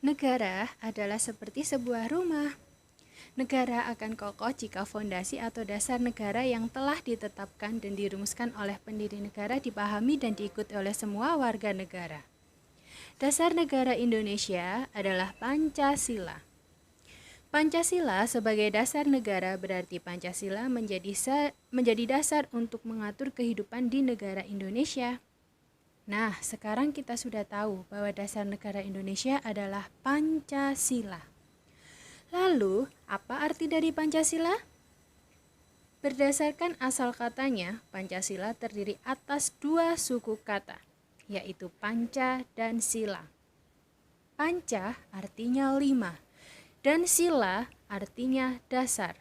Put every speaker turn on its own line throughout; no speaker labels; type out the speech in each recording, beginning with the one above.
Negara adalah seperti sebuah rumah. Negara akan kokoh jika fondasi atau dasar negara yang telah ditetapkan dan dirumuskan oleh pendiri negara dipahami dan diikuti oleh semua warga negara. Dasar negara Indonesia adalah Pancasila. Pancasila sebagai dasar negara berarti Pancasila menjadi dasar untuk mengatur kehidupan di negara Indonesia. Nah, sekarang kita sudah tahu bahwa dasar negara Indonesia adalah Pancasila. Lalu, apa arti dari Pancasila? Berdasarkan asal katanya, Pancasila terdiri atas dua suku kata, yaitu panca dan sila. Panca artinya 5, dan sila artinya dasar.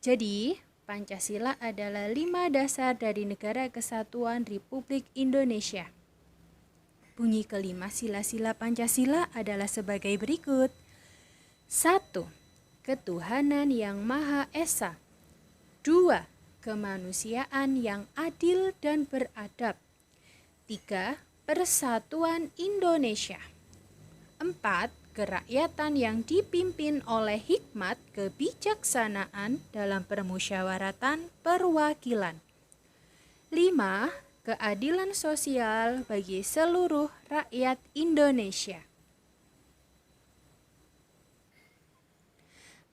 Jadi, Pancasila adalah 5 dasar dari Negara Kesatuan Republik Indonesia. Bunyi kelima sila-sila Pancasila adalah sebagai berikut. 1. Ketuhanan yang Maha Esa. 2. Kemanusiaan yang adil dan beradab. 3. Persatuan Indonesia. 4. Kerakyatan yang dipimpin oleh hikmat kebijaksanaan dalam permusyawaratan perwakilan. 5. Keadilan sosial bagi seluruh rakyat Indonesia.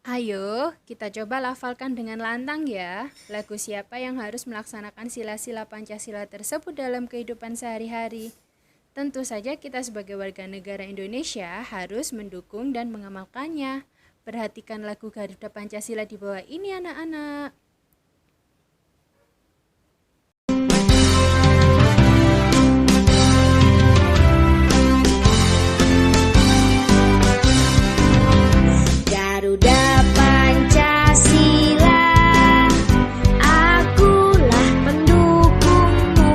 Ayo, kita coba lafalkan dengan lantang ya. Lagu siapa yang harus melaksanakan sila-sila Pancasila tersebut dalam kehidupan sehari-hari? Tentu saja kita sebagai warga negara Indonesia harus mendukung dan mengamalkannya. Perhatikan lagu Garuda Pancasila di bawah ini anak-anak.
Garuda Pancasila, akulah pendukungmu.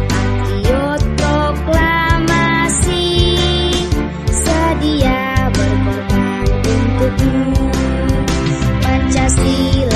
Patriot proklamasi, sedia berkorban untukmu. Pancasila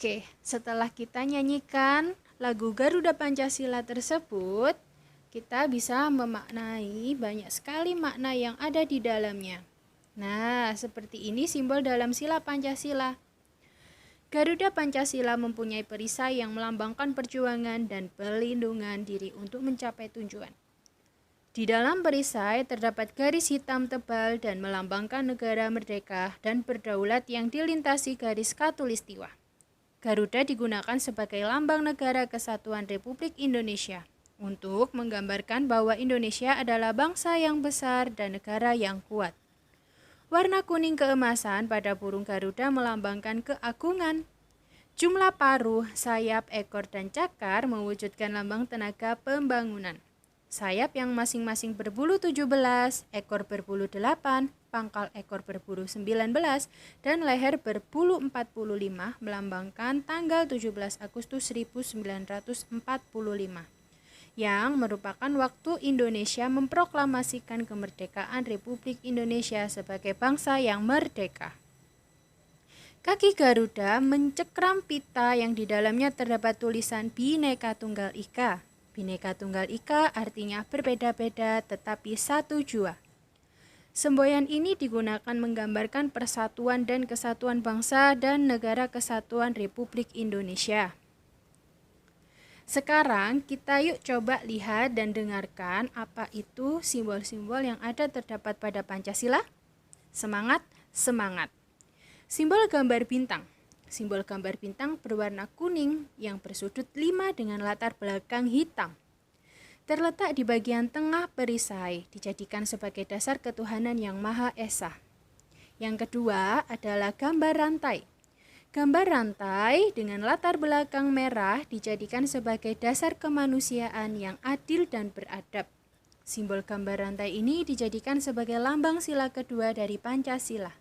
Oke, setelah kita nyanyikan lagu Garuda Pancasila tersebut, kita bisa memaknai banyak sekali makna yang ada di dalamnya. Nah, seperti ini simbol dalam sila Pancasila. Garuda Pancasila mempunyai perisai yang melambangkan perjuangan dan pelindungan diri untuk mencapai tujuan. Di dalam perisai terdapat garis hitam tebal dan melambangkan negara merdeka dan berdaulat yang dilintasi garis khatulistiwa. Garuda digunakan sebagai lambang negara kesatuan Republik Indonesia untuk menggambarkan bahwa Indonesia adalah bangsa yang besar dan negara yang kuat. Warna kuning keemasan pada burung Garuda melambangkan keagungan. Jumlah paruh, sayap, ekor, dan cakar mewujudkan lambang tenaga pembangunan. Sayap yang masing-masing berbulu 17, ekor berbulu 8, pangkal ekor berbulu 19, dan leher berbulu 45 melambangkan tanggal 17 Agustus 1945, yang merupakan waktu Indonesia memproklamasikan kemerdekaan Republik Indonesia sebagai bangsa yang merdeka. Kaki Garuda mencekram pita yang di dalamnya terdapat tulisan Bhinneka Tunggal Ika. Bhinneka Tunggal Ika artinya berbeda-beda tetapi satu jua. Semboyan ini digunakan menggambarkan persatuan dan kesatuan bangsa dan negara kesatuan Republik Indonesia. Sekarang kita yuk coba lihat dan dengarkan apa itu simbol-simbol yang ada terdapat pada Pancasila. Semangat, semangat. Simbol gambar bintang. Simbol gambar bintang berwarna kuning yang bersudut 5 dengan latar belakang hitam. Terletak di bagian tengah perisai, dijadikan sebagai dasar ketuhanan yang Maha Esa. Yang kedua adalah gambar rantai. Gambar rantai dengan latar belakang merah dijadikan sebagai dasar kemanusiaan yang adil dan beradab. Simbol gambar rantai ini dijadikan sebagai lambang sila kedua dari Pancasila.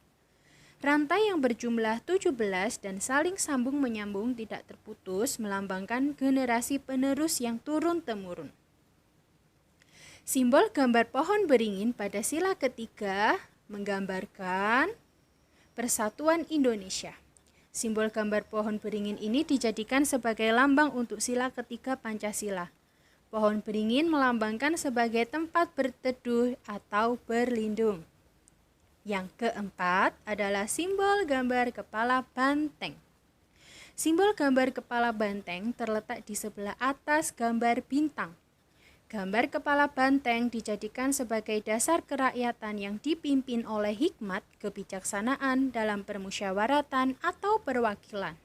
Rantai yang berjumlah 17 dan saling sambung menyambung tidak terputus melambangkan generasi penerus yang turun-temurun. Simbol gambar pohon beringin pada sila ketiga menggambarkan persatuan Indonesia. Simbol gambar pohon beringin ini dijadikan sebagai lambang untuk sila ketiga Pancasila. Pohon beringin melambangkan sebagai tempat berteduh atau berlindung. Yang keempat adalah simbol gambar kepala banteng. Simbol gambar kepala banteng terletak di sebelah atas gambar bintang. Gambar kepala banteng dijadikan sebagai dasar kerakyatan yang dipimpin oleh hikmat, kebijaksanaan dalam permusyawaratan atau perwakilan.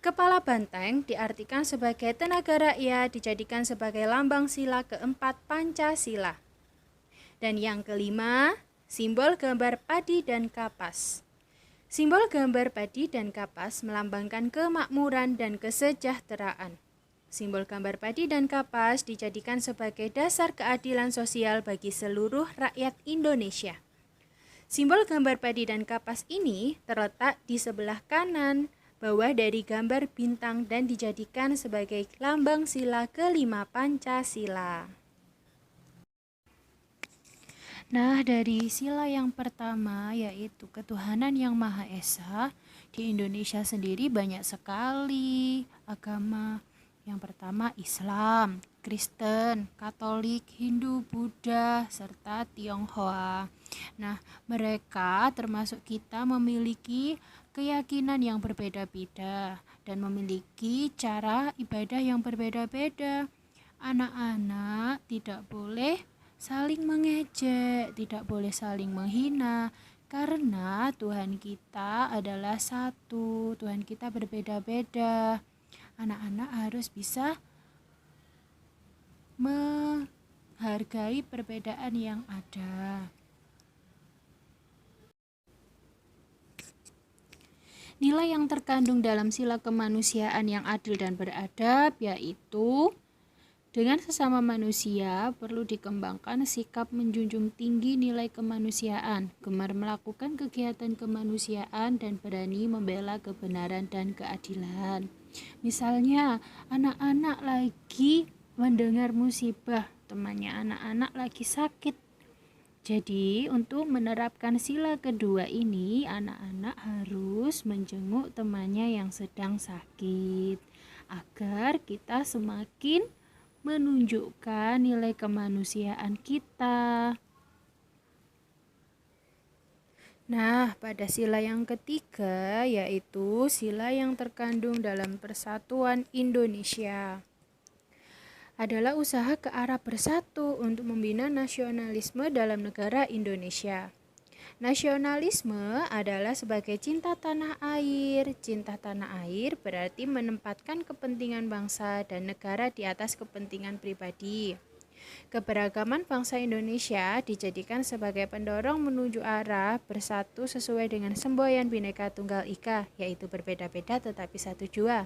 Kepala banteng diartikan sebagai tenaga rakyat, dijadikan sebagai lambang sila keempat Pancasila. Dan yang kelima, simbol gambar padi dan kapas. Simbol gambar padi dan kapas melambangkan kemakmuran dan kesejahteraan. Simbol gambar padi dan kapas dijadikan sebagai dasar keadilan sosial bagi seluruh rakyat Indonesia. Simbol gambar padi dan kapas ini terletak di sebelah kanan bawah dari gambar bintang dan dijadikan sebagai lambang sila kelima Pancasila. Nah, dari sila yang pertama yaitu ketuhanan yang Maha Esa, di Indonesia sendiri banyak sekali agama. Yang pertama Islam, Kristen, Katolik, Hindu, Buddha, serta Tionghoa. Nah, mereka termasuk kita memiliki keyakinan yang berbeda-beda dan memiliki cara ibadah yang berbeda-beda. Anak-anak tidak boleh saling mengejek, tidak boleh saling menghina, karena Tuhan kita adalah satu, Tuhan kita berbeda-beda. Anak-anak harus bisa menghargai perbedaan yang ada. Nilai yang terkandung dalam sila kemanusiaan yang adil dan beradab yaitu dengan sesama manusia perlu dikembangkan sikap menjunjung tinggi nilai kemanusiaan, gemar melakukan kegiatan kemanusiaan dan berani membela kebenaran dan keadilan. Misalnya, anak-anak lagi mendengar musibah, temannya anak-anak lagi sakit. Jadi, untuk menerapkan sila kedua ini, anak-anak harus menjenguk temannya yang sedang sakit, agar kita semakin menunjukkan nilai kemanusiaan kita. Nah, pada sila yang ketiga, yaitu sila yang terkandung dalam Persatuan Indonesia, adalah usaha ke arah bersatu untuk membina nasionalisme dalam negara Indonesia. Nasionalisme adalah sebagai cinta tanah air. Cinta tanah air berarti menempatkan kepentingan bangsa dan negara di atas kepentingan pribadi. Keberagaman bangsa Indonesia dijadikan sebagai pendorong menuju arah bersatu sesuai dengan semboyan Bhinneka Tunggal Ika, yaitu berbeda-beda tetapi satu jua.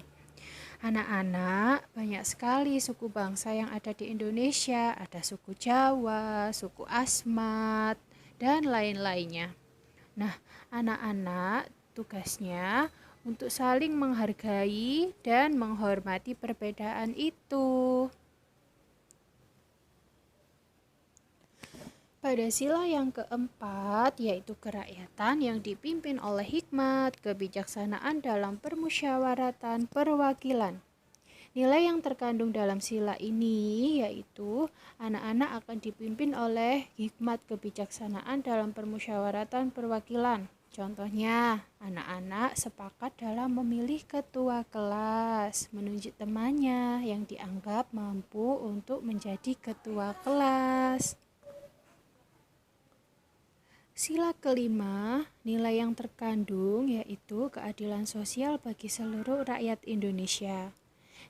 Anak-anak, banyak sekali suku bangsa yang ada di Indonesia. Ada suku Jawa, suku Asmat, dan lain-lainnya. Nah, anak-anak tugasnya untuk saling menghargai dan menghormati perbedaan itu. Pada sila yang keempat, yaitu kerakyatan yang dipimpin oleh hikmat, kebijaksanaan dalam permusyawaratan perwakilan. Nilai yang terkandung dalam sila ini yaitu anak-anak akan dipimpin oleh hikmat kebijaksanaan dalam permusyawaratan perwakilan. Contohnya, anak-anak sepakat dalam memilih ketua kelas, menunjuk temannya yang dianggap mampu untuk menjadi ketua kelas. Sila kelima, nilai yang terkandung yaitu keadilan sosial bagi seluruh rakyat Indonesia.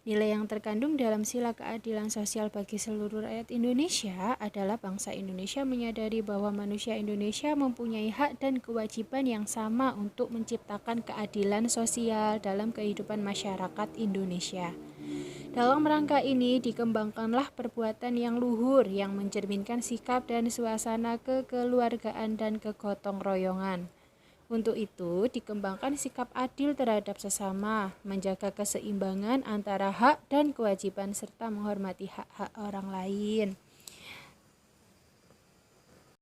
Nilai yang terkandung dalam sila keadilan sosial bagi seluruh rakyat Indonesia adalah bangsa Indonesia menyadari bahwa manusia Indonesia mempunyai hak dan kewajiban yang sama untuk menciptakan keadilan sosial dalam kehidupan masyarakat Indonesia. Dalam rangka ini dikembangkanlah perbuatan yang luhur yang mencerminkan sikap dan suasana kekeluargaan dan kegotong royongan. Untuk itu dikembangkan sikap adil terhadap sesama, menjaga keseimbangan antara hak dan kewajiban serta menghormati hak-hak orang lain.